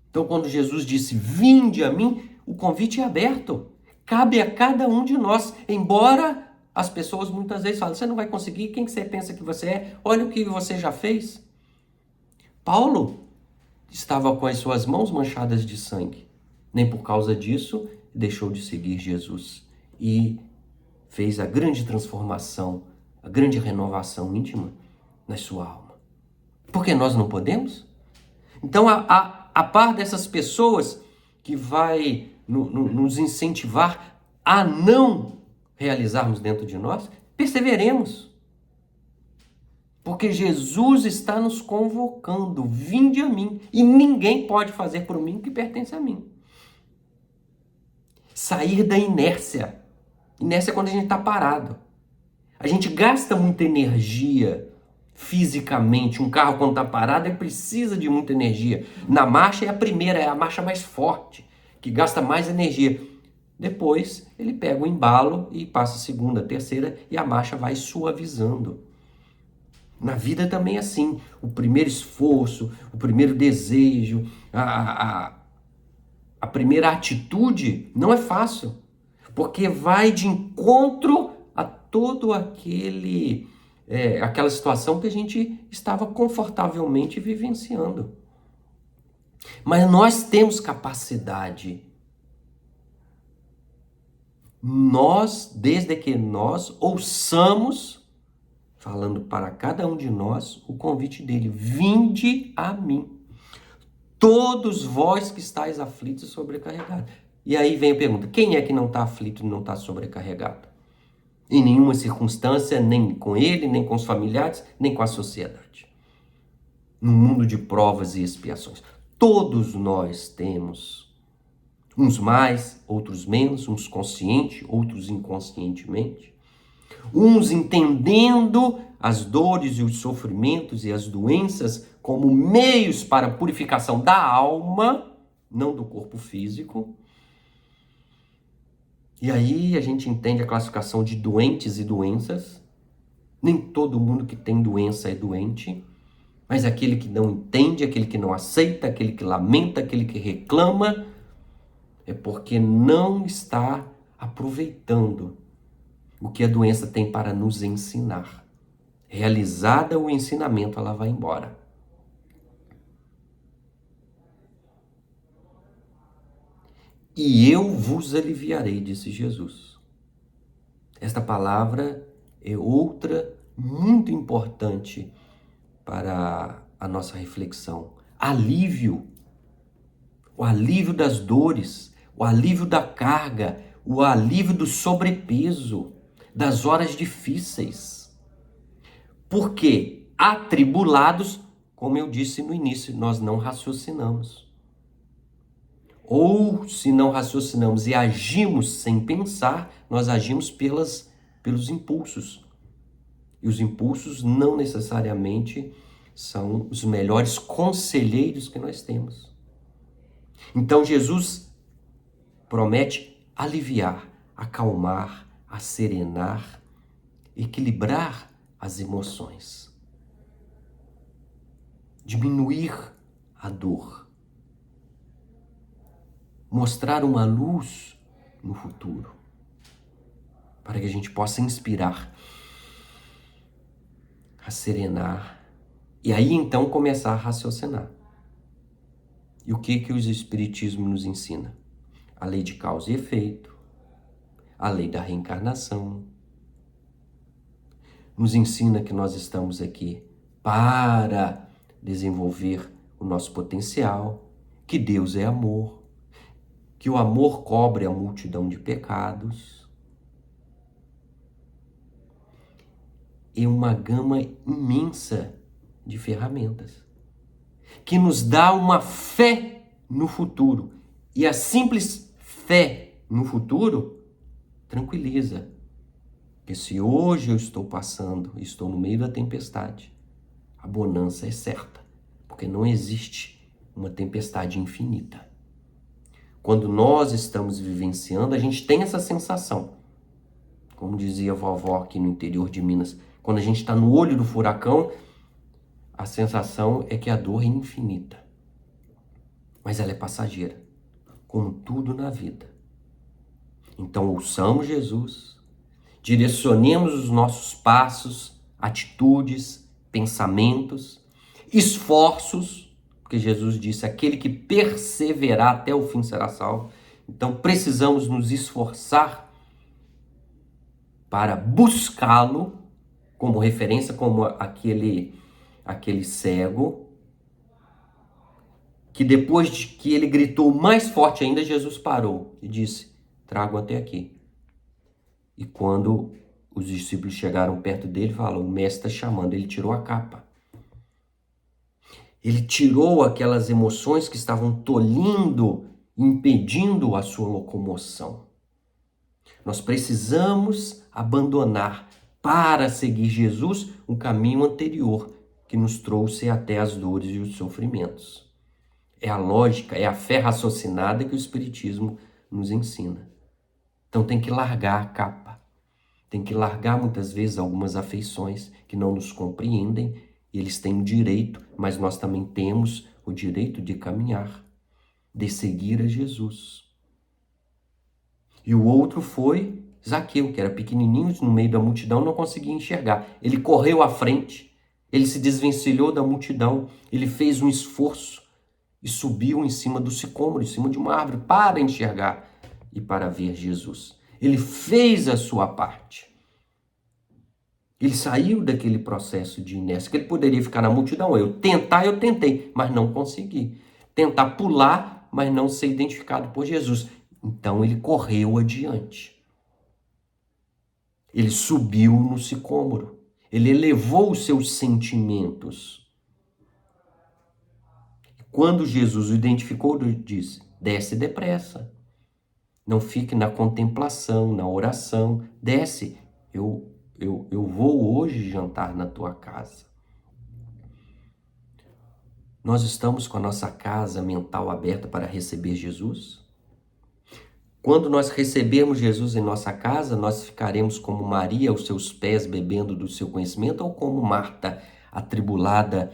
Então, quando Jesus disse: vinde a mim, o convite é aberto. Cabe a cada um de nós. Embora as pessoas muitas vezes falem: você não vai conseguir, quem que você pensa que você é? Olha o que você já fez. Paulo estava com as suas mãos manchadas de sangue. Nem por causa disso deixou de seguir Jesus. E fez a grande transformação, a grande renovação íntima na sua alma. Porque nós não podemos? Então, a par dessas pessoas que vai nos incentivar a não realizarmos dentro de nós, perseveremos. Porque Jesus está nos convocando: vinde a mim. E ninguém pode fazer por mim o que pertence a mim. Sair da inércia. Inércia é quando a gente está parado. A gente gasta muita energia fisicamente. Um carro, quando está parado, ele precisa de muita energia. Na marcha é a primeira, é a marcha mais forte, que gasta mais energia. Depois ele pega o embalo e passa a segunda, terceira, e a marcha vai suavizando. Na vida também é assim. O primeiro esforço, o primeiro desejo, a primeira atitude não é fácil, porque vai de encontro a todo aquela situação que a gente estava confortavelmente vivenciando. Mas nós temos capacidade. Desde que nós ouçamos, falando para cada um de nós, o convite dele: vinde a mim, todos vós que estáis aflitos e sobrecarregados. E aí vem a pergunta: quem é que não está aflito e não está sobrecarregado? Em nenhuma circunstância, nem com ele, nem com os familiares, nem com a sociedade. No mundo de provas e expiações, todos nós temos, uns mais, outros menos, uns consciente, outros inconscientemente, uns entendendo as dores e os sofrimentos e as doenças como meios para a purificação da alma, não do corpo físico. E aí a gente entende a classificação de doentes e doenças. Nem todo mundo que tem doença é doente, mas aquele que não entende, aquele que não aceita, aquele que lamenta, aquele que reclama, é porque não está aproveitando o que a doença tem para nos ensinar. Realizada o ensinamento, ela vai embora. E eu vos aliviarei, disse Jesus. Esta palavra é outra muito importante para a nossa reflexão. Alívio. O alívio das dores, o alívio da carga, o alívio do sobrepeso, das horas difíceis. Porque atribulados, como eu disse no início, nós não raciocinamos. Ou se não raciocinamos e agimos sem pensar, nós agimos pelos impulsos. E os impulsos não necessariamente são os melhores conselheiros que nós temos. Então Jesus promete aliviar, acalmar, acerenar, equilibrar as emoções, diminuir a dor, mostrar uma luz no futuro, para que a gente possa inspirar, acerenar e aí então começar a raciocinar. E o que o Espiritismo nos ensina? A lei de causa e efeito, a lei da reencarnação. Nos ensina que nós estamos aqui para desenvolver o nosso potencial, que Deus é amor, que o amor cobre a multidão de pecados. E uma gama imensa de ferramentas que nos dá uma fé no futuro. E a simples fé no futuro tranquiliza. Porque se hoje eu estou passando, estou no meio da tempestade, a bonança é certa. Porque não existe uma tempestade infinita. Quando nós estamos vivenciando, a gente tem essa sensação. Como dizia a vovó aqui no interior de Minas, quando a gente está no olho do furacão, a sensação é que a dor é infinita. Mas ela é passageira, como tudo na vida. Então ouçamos Jesus, direcionemos os nossos passos, atitudes, pensamentos, esforços, porque Jesus disse, aquele que perseverar até o fim será salvo. Então precisamos nos esforçar para buscá-lo como referência, como aquele cego, que depois de que ele gritou mais forte ainda, Jesus parou e disse, trago até aqui. E quando os discípulos chegaram perto dele, falou, o mestre está chamando, ele tirou a capa. Ele tirou aquelas emoções que estavam tolhindo, impedindo a sua locomoção. Nós precisamos abandonar para seguir Jesus um caminho anterior que nos trouxe até as dores e os sofrimentos. É a lógica, é a fé raciocinada que o Espiritismo nos ensina. Então tem que largar a capa, tem que largar muitas vezes algumas afeições que não nos compreendem. Eles têm o direito, mas nós também temos o direito de caminhar, de seguir a Jesus. E o outro foi Zaqueu, que era pequenininho, no meio da multidão, não conseguia enxergar. Ele correu à frente, ele se desvencilhou da multidão, ele fez um esforço e subiu em cima do sicômoro, em cima de uma árvore, para enxergar e para ver Jesus. Ele fez a sua parte. Ele saiu daquele processo de inércia, que ele poderia ficar na multidão. Eu tentei, mas não consegui. Tentar pular, mas não ser identificado por Jesus. Então ele correu adiante. Ele subiu no sicômoro. Ele elevou os seus sentimentos. Quando Jesus o identificou, ele disse: desce depressa. Não fique na contemplação, na oração. Desce. Eu vou hoje jantar na tua casa. Nós estamos com a nossa casa mental aberta para receber Jesus? Quando nós recebermos Jesus em nossa casa, nós ficaremos como Maria aos seus pés, bebendo do seu conhecimento, ou como Marta, atribulada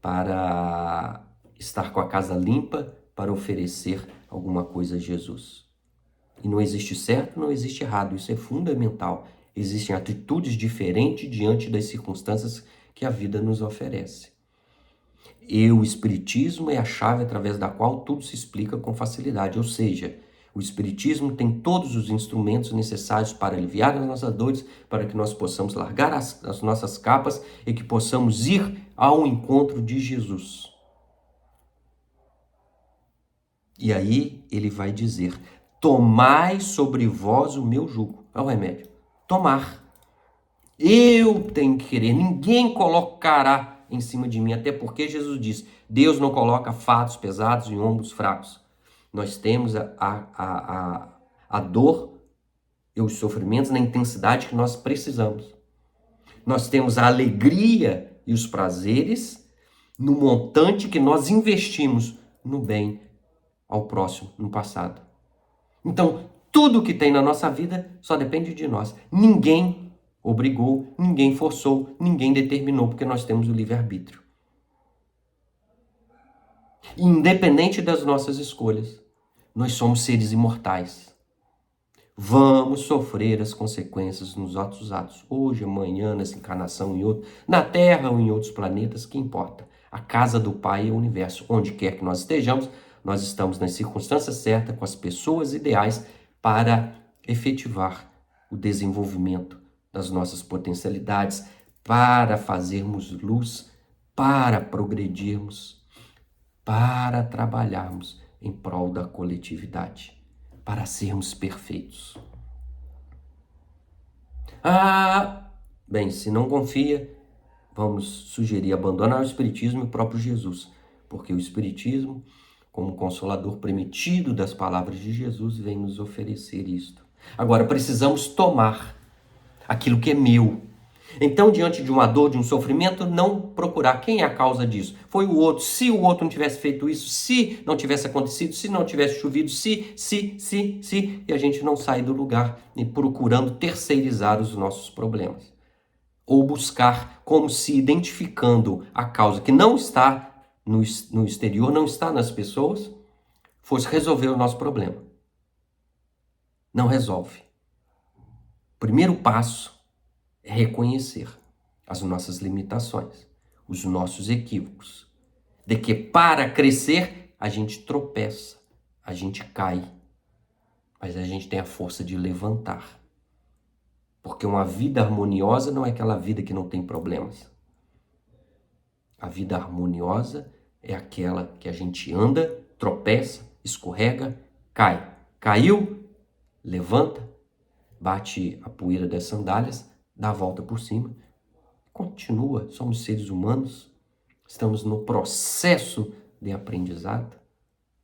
para estar com a casa limpa, para oferecer alguma coisa a Jesus? E não existe certo, não existe errado, isso é fundamental. Existem atitudes diferentes diante das circunstâncias que a vida nos oferece. E o Espiritismo é a chave através da qual tudo se explica com facilidade, ou seja, o Espiritismo tem todos os instrumentos necessários para aliviar as nossas dores, para que nós possamos largar as nossas capas e que possamos ir ao encontro de Jesus. E aí ele vai dizer: tomai sobre vós o meu jugo. É o remédio. Tomar. Eu tenho que querer. Ninguém colocará em cima de mim. Até porque Jesus diz: Deus não coloca fardos pesados em ombros fracos. Nós temos a dor e os sofrimentos na intensidade que nós precisamos. Nós temos a alegria e os prazeres no montante que nós investimos no bem ao próximo, no passado. Então, tudo que tem na nossa vida só depende de nós. Ninguém obrigou, ninguém forçou, ninguém determinou, porque nós temos o livre-arbítrio. Independente das nossas escolhas, nós somos seres imortais. Vamos sofrer as consequências nos nossos atos. Hoje, amanhã, nessa encarnação, em outro, na Terra ou em outros planetas, que importa? A casa do Pai é o universo. Onde quer que nós estejamos, nós estamos nas circunstâncias certas, com as pessoas ideais para efetivar o desenvolvimento das nossas potencialidades, para fazermos luz, para progredirmos, para trabalharmos em prol da coletividade, para sermos perfeitos. Bem, se não confia, vamos sugerir abandonar o Espiritismo e o próprio Jesus, porque o Espiritismo, como consolador permitido das palavras de Jesus, vem nos oferecer isto. Agora, precisamos tomar aquilo que é meu. Então, diante de uma dor, de um sofrimento, não procurar quem é a causa disso. Foi o outro. Se o outro não tivesse feito isso, se não tivesse acontecido, se não tivesse chovido, se, e a gente não sai do lugar procurando terceirizar os nossos problemas. Ou buscar como se identificando a causa que não está no exterior, não está nas pessoas, fosse resolver o nosso problema. Não resolve. O primeiro passo é reconhecer as nossas limitações, os nossos equívocos. De que para crescer a gente tropeça, a gente cai, mas a gente tem a força de levantar. Porque uma vida harmoniosa não é aquela vida que não tem problemas. A vida harmoniosa é aquela que a gente anda, tropeça, escorrega, cai. Caiu, levanta, bate a poeira das sandálias, dá a volta por cima, continua. Somos seres humanos, estamos no processo de aprendizado.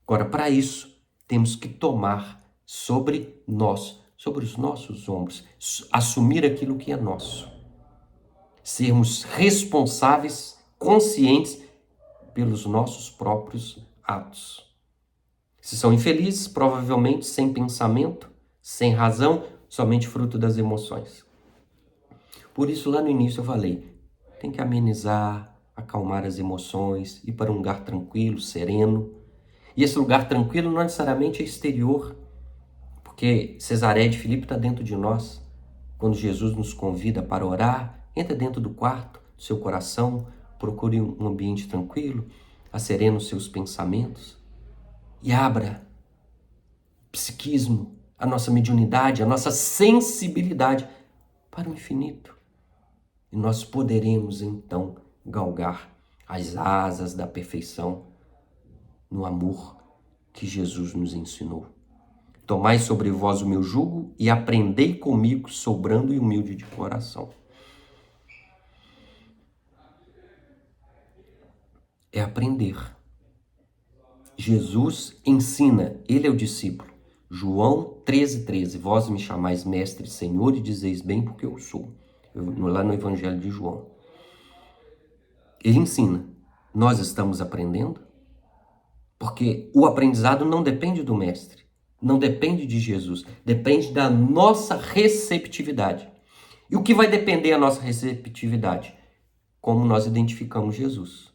Agora, para isso, temos que tomar sobre nós, sobre os nossos ombros, assumir aquilo que é nosso. Sermos responsáveis, conscientes pelos nossos próprios atos. Se são infelizes, provavelmente sem pensamento, sem razão, somente fruto das emoções. Por isso, lá no início eu falei, tem que amenizar, acalmar as emoções, ir para um lugar tranquilo, sereno. E esse lugar tranquilo não necessariamente é exterior, porque Cesareia de Filipe está dentro de nós. Quando Jesus nos convida para orar, entra dentro do quarto, do seu coração, procure um ambiente tranquilo, acerena os seus pensamentos e abra o psiquismo, a nossa mediunidade, a nossa sensibilidade para o infinito. E nós poderemos então galgar as asas da perfeição no amor que Jesus nos ensinou. Tomai sobre vós o meu jugo e aprendei comigo, sou brando e humilde de coração. É aprender. Jesus ensina, ele é o discípulo. João 13:13, vós me chamais mestre e senhor e dizeis bem porque eu sou. Lá no Evangelho de João. Ele ensina. Nós estamos aprendendo? Porque o aprendizado não depende do mestre, não depende de Jesus, depende da nossa receptividade. E o que vai depender da nossa receptividade? Como nós identificamos Jesus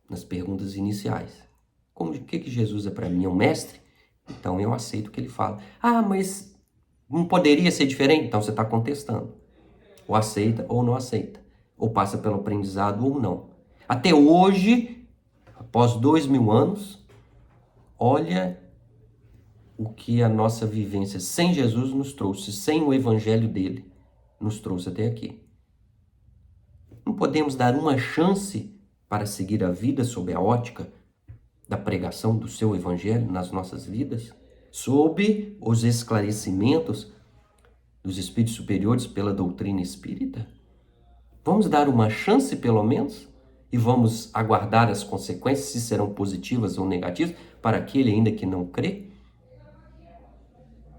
nas perguntas iniciais. Como o que Jesus é para mim? É um mestre? Então eu aceito o que ele fala. Ah, mas não poderia ser diferente? Então você está contestando. Ou aceita ou não aceita. Ou passa pelo aprendizado ou não. Até hoje, após 2000 anos, olha o que a nossa vivência sem Jesus nos trouxe, sem o evangelho dele, nos trouxe até aqui. Não podemos dar uma chance para seguir a vida sob a ótica da pregação do seu evangelho nas nossas vidas, sob os esclarecimentos dos espíritos superiores pela doutrina espírita? Vamos dar uma chance, pelo menos, e vamos aguardar as consequências, se serão positivas ou negativas, para aquele ainda que não crê?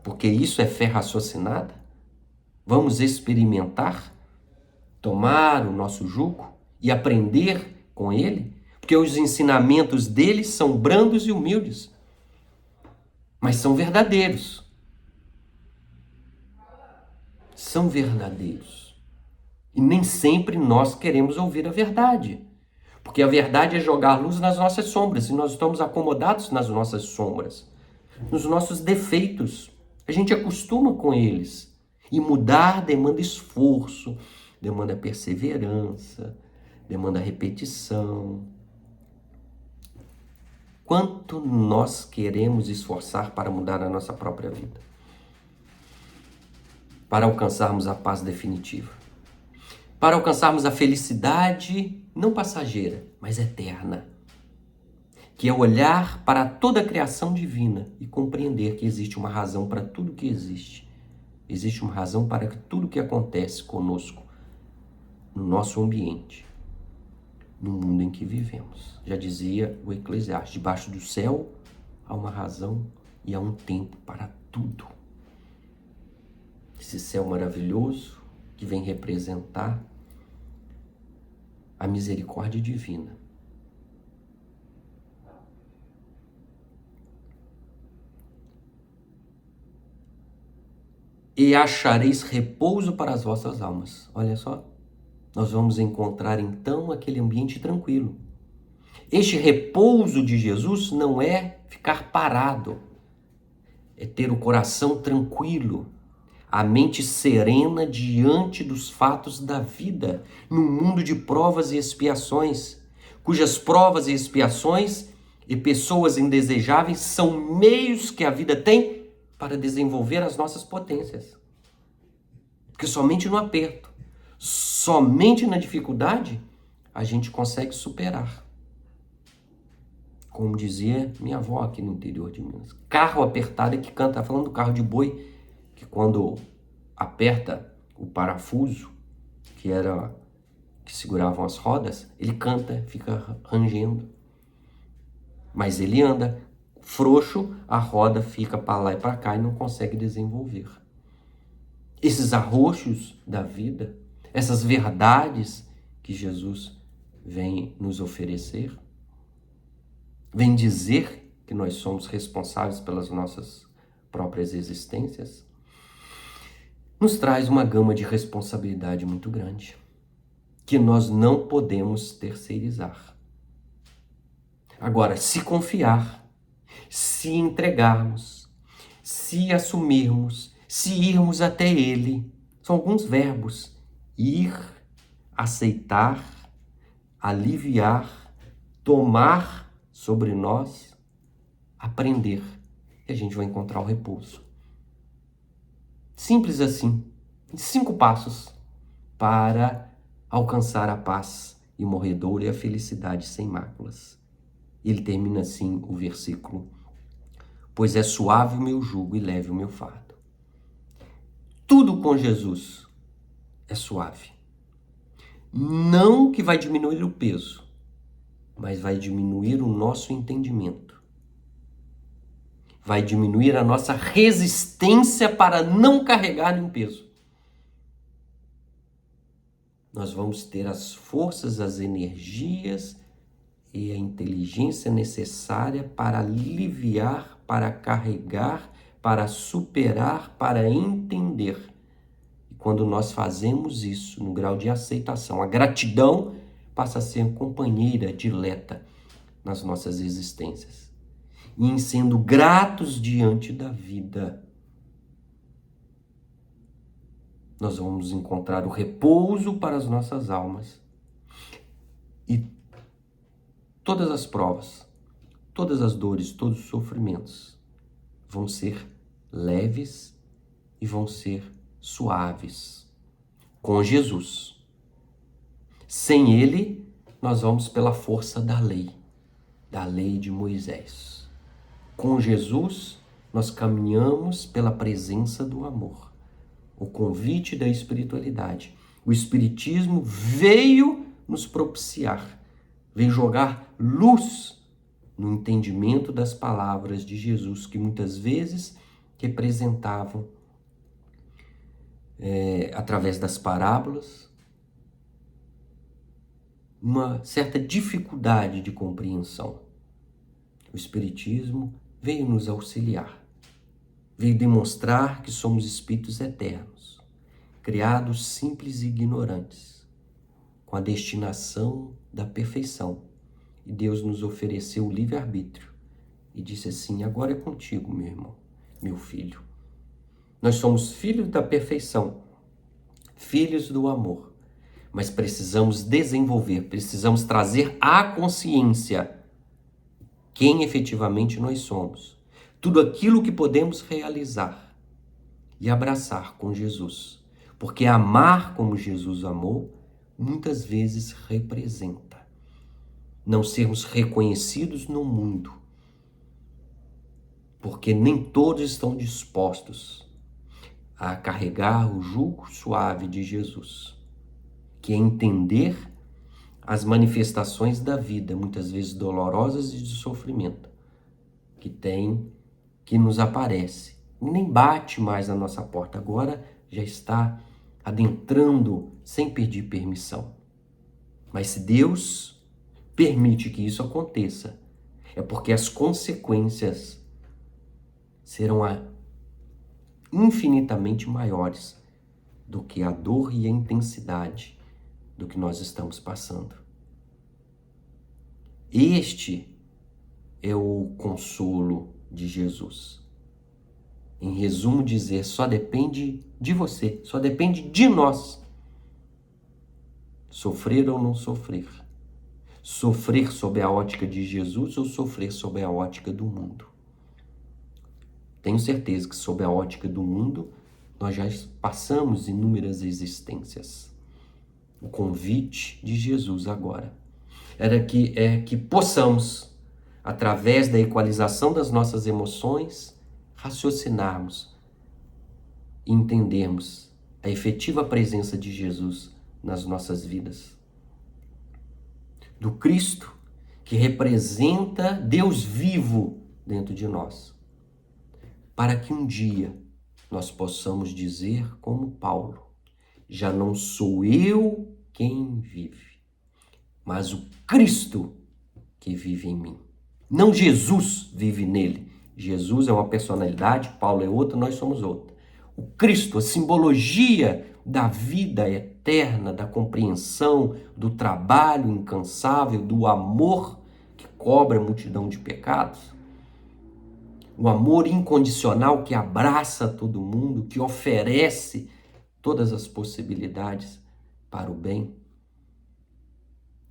Porque isso é fé raciocinada? Vamos experimentar, tomar o nosso jugo e aprender com ele? Porque os ensinamentos dele são brandos e humildes, mas são verdadeiros. São verdadeiros. E nem sempre nós queremos ouvir a verdade. Porque a verdade é jogar luz nas nossas sombras, e nós estamos acomodados nas nossas sombras, nos nossos defeitos. A gente acostuma com eles. E mudar demanda esforço, demanda perseverança, demanda repetição. Quanto nós queremos esforçar para mudar a nossa própria vida? Para alcançarmos a paz definitiva. Para alcançarmos a felicidade, não passageira, mas eterna. Que é olhar para toda a criação divina e compreender que existe uma razão para tudo que existe. Existe uma razão para tudo que acontece conosco, no nosso ambiente, no mundo em que vivemos. Já dizia o Eclesiastes, debaixo do céu há uma razão e há um tempo para tudo. Esse céu maravilhoso que vem representar a misericórdia divina. E achareis repouso para as vossas almas. Olha só, nós vamos encontrar então aquele ambiente tranquilo. Este repouso de Jesus não é ficar parado, é ter o coração tranquilo, a mente serena diante dos fatos da vida, num mundo de provas e expiações, cujas provas e expiações e pessoas indesejáveis são meios que a vida tem para desenvolver as nossas potências. Porque somente no aperto, somente na dificuldade, a gente consegue superar. Como dizia minha avó aqui no interior de Minas, carro apertado é que canta, falando do carro de boi, que quando aperta o parafuso, que seguravam as rodas, ele canta, fica rangendo. Mas ele anda frouxo, a roda fica para lá e para cá e não consegue desenvolver. Esses arroxos da vida, essas verdades que Jesus vem nos oferecer, vem dizer que nós somos responsáveis pelas nossas próprias existências, nos traz uma gama de responsabilidade muito grande, que nós não podemos terceirizar. Agora, se confiar, se entregarmos, se assumirmos, se irmos até Ele, são alguns verbos: ir, aceitar, aliviar, tomar sobre nós, aprender, e a gente vai encontrar o repouso. Simples assim, em 5 passos para alcançar a paz imorredoura e a felicidade sem máculas. Ele termina assim o versículo: pois é suave o meu jugo e leve o meu fardo. Tudo com Jesus é suave. Não que vai diminuir o peso, mas vai diminuir o nosso entendimento. Vai diminuir a nossa resistência para não carregar nenhum peso. Nós vamos ter as forças, as energias e a inteligência necessária para aliviar, para carregar, para superar, para entender. E quando nós fazemos isso no grau de aceitação, a gratidão passa a ser companheira dileta nas nossas existências. E em sendo gratos diante da vida, nós vamos encontrar o repouso para as nossas almas. E todas as provas, todas as dores, todos os sofrimentos vão ser leves e vão ser suaves com Jesus. Sem Ele, nós vamos pela força da lei de Moisés. Com Jesus, nós caminhamos pela presença do amor, o convite da espiritualidade. O Espiritismo veio nos propiciar, veio jogar luz no entendimento das palavras de Jesus, que muitas vezes representavam, através das parábolas, uma certa dificuldade de compreensão. O Espiritismo veio nos auxiliar, veio demonstrar que somos espíritos eternos, criados simples e ignorantes, com a destinação da perfeição. E Deus nos ofereceu o livre-arbítrio e disse assim: agora é contigo, meu irmão, meu filho. Nós somos filhos da perfeição, filhos do amor, mas precisamos desenvolver, precisamos trazer à consciência quem efetivamente nós somos, tudo aquilo que podemos realizar e abraçar com Jesus, porque amar como Jesus amou muitas vezes representa não sermos reconhecidos no mundo, porque nem todos estão dispostos a carregar o jugo suave de Jesus, que é entender as manifestações da vida, muitas vezes dolorosas e de sofrimento, que nos aparece. Nem bate mais na nossa porta, agora já está adentrando sem pedir permissão. Mas se Deus permite que isso aconteça, é porque as consequências serão infinitamente maiores do que a dor e a intensidade do que nós estamos passando. Este é o consolo de Jesus. Em resumo, dizer, só depende de você, só depende de nós. Sofrer ou não sofrer. Sofrer sob a ótica de Jesus ou sofrer sob a ótica do mundo. Tenho certeza que sob a ótica do mundo, nós já passamos inúmeras existências. O convite de Jesus agora é que possamos, através da equalização das nossas emoções, raciocinarmos e entendermos a efetiva presença de Jesus nas nossas vidas. Do Cristo que representa Deus vivo dentro de nós, para que um dia nós possamos dizer como Paulo: já não sou eu quem vive, mas o Cristo que vive em mim. Não Jesus vive nele. Jesus é uma personalidade, Paulo é outra, nós somos outra. o Cristo, a simbologia da vida eterna, da compreensão, do trabalho incansável, do amor que cobre a multidão de pecados. O amor incondicional que abraça todo mundo, que oferece todas as possibilidades para o bem,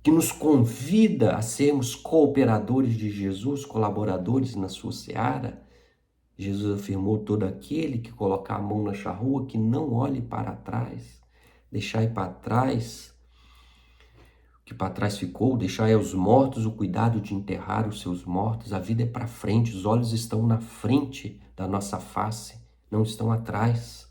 que nos convida a sermos cooperadores de Jesus, colaboradores na sua seara. Jesus afirmou: todo aquele que colocar a mão na charrua, que não olhe para trás, deixai para trás o que para trás ficou, deixai aos mortos o cuidado de enterrar os seus mortos. A vida é para frente, os olhos estão na frente da nossa face, não estão atrás.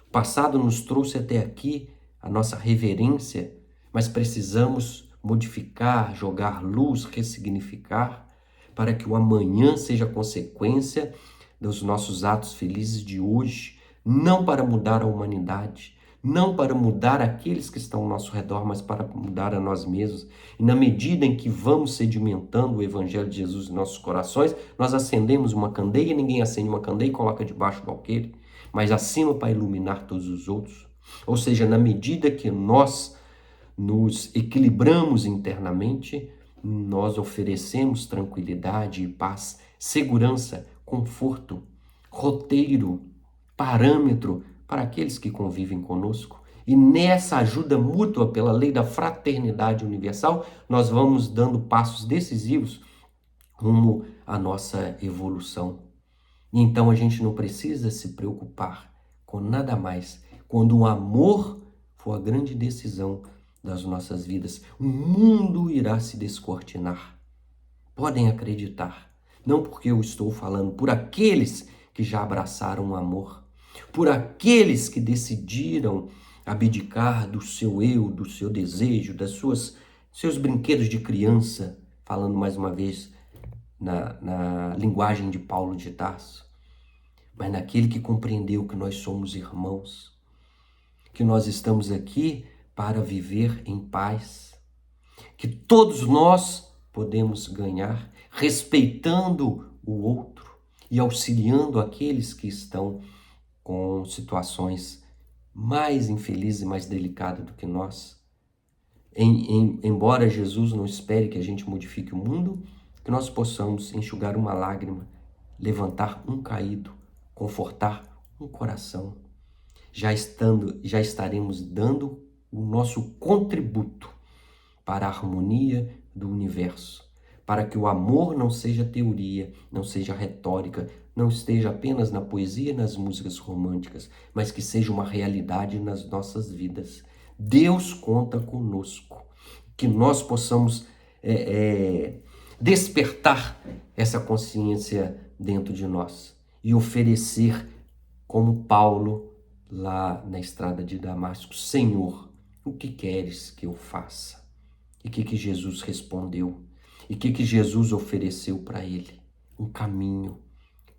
O passado nos trouxe até aqui, a nossa reverência, mas precisamos modificar, jogar luz, ressignificar, para que o amanhã seja consequência dos nossos atos felizes de hoje, não para mudar a humanidade, não para mudar aqueles que estão ao nosso redor, mas para mudar a nós mesmos. E na medida em que vamos sedimentando o Evangelho de Jesus em nossos corações, nós acendemos uma candeia, ninguém acende uma candeia e coloca debaixo do alqueire, mas acima para iluminar todos os outros. Ou seja, na medida que nós nos equilibramos internamente, nós oferecemos tranquilidade e paz, segurança, conforto, roteiro, parâmetro para aqueles que convivem conosco. E nessa ajuda mútua pela lei da fraternidade universal, nós vamos dando passos decisivos rumo à nossa evolução. Então a gente não precisa se preocupar com nada mais. Quando o amor for a grande decisão das nossas vidas, o mundo irá se descortinar. Podem acreditar. Não porque eu estou falando por aqueles que já abraçaram o amor, por aqueles que decidiram abdicar do seu eu, do seu desejo, seus brinquedos de criança, falando mais uma vez na linguagem de Paulo de Tarso, mas naquele que compreendeu que nós somos irmãos, que nós estamos aqui para viver em paz, que todos nós podemos ganhar respeitando o outro e auxiliando aqueles que estão com situações mais infelizes e mais delicadas do que nós. Embora Jesus não espere que a gente modifique o mundo, que nós possamos enxugar uma lágrima, levantar um caído, confortar um coração. Já estaremos dando o nosso contributo para a harmonia do universo, para que o amor não seja teoria, não seja retórica, não esteja apenas na poesia e nas músicas românticas, mas que seja uma realidade nas nossas vidas. Deus conta conosco, que nós possamos despertar essa consciência dentro de nós e oferecer, como Paulo lá na estrada de Damasco: Senhor, o que queres que eu faça? E o que Jesus respondeu? E o que Jesus ofereceu para ele? Um caminho,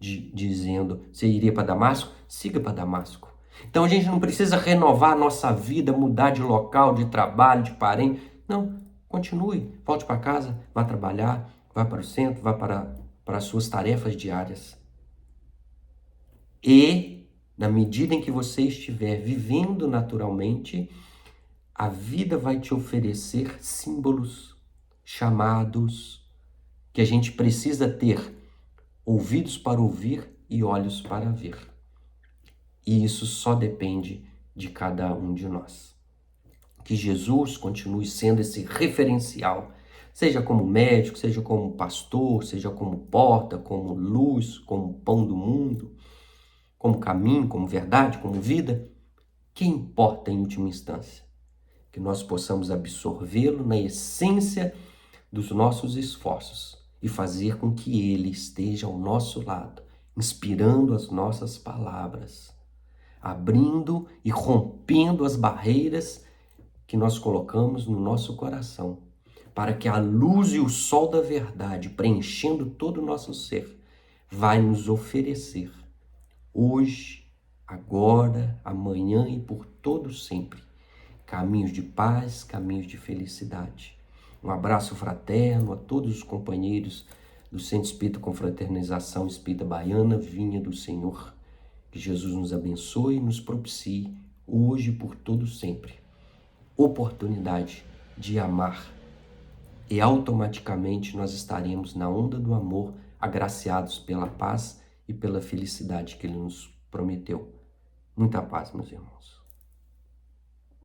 dizendo: você iria para Damasco? Siga para Damasco. Então a gente não precisa renovar a nossa vida, mudar de local, de trabalho, de parente. Não, continue, volte para casa, vá trabalhar, vá para o centro, vá para as suas tarefas diárias. E, na medida em que você estiver vivendo naturalmente, a vida vai te oferecer símbolos, chamados, que a gente precisa ter ouvidos para ouvir e olhos para ver. E isso só depende de cada um de nós. Que Jesus continue sendo esse referencial, seja como médico, seja como pastor, seja como porta, como luz, como pão do mundo, como caminho, como verdade, como vida. Que importa em última instância? Que nós possamos absorvê-lo na essência dos nossos esforços e fazer com que ele esteja ao nosso lado, inspirando as nossas palavras, abrindo e rompendo as barreiras que nós colocamos no nosso coração, para que a luz e o sol da verdade, preenchendo todo o nosso ser, vai nos oferecer hoje, agora, amanhã e por todo sempre caminhos de paz, caminhos de felicidade. Um abraço fraterno a todos os companheiros do Centro Espírita Confraternização Espírita Baiana, Vinha do Senhor. Que Jesus nos abençoe e nos propicie, hoje e por todo sempre, oportunidade de amar. E automaticamente nós estaremos na onda do amor, agraciados pela paz e pela felicidade que Ele nos prometeu. Muita paz, meus irmãos.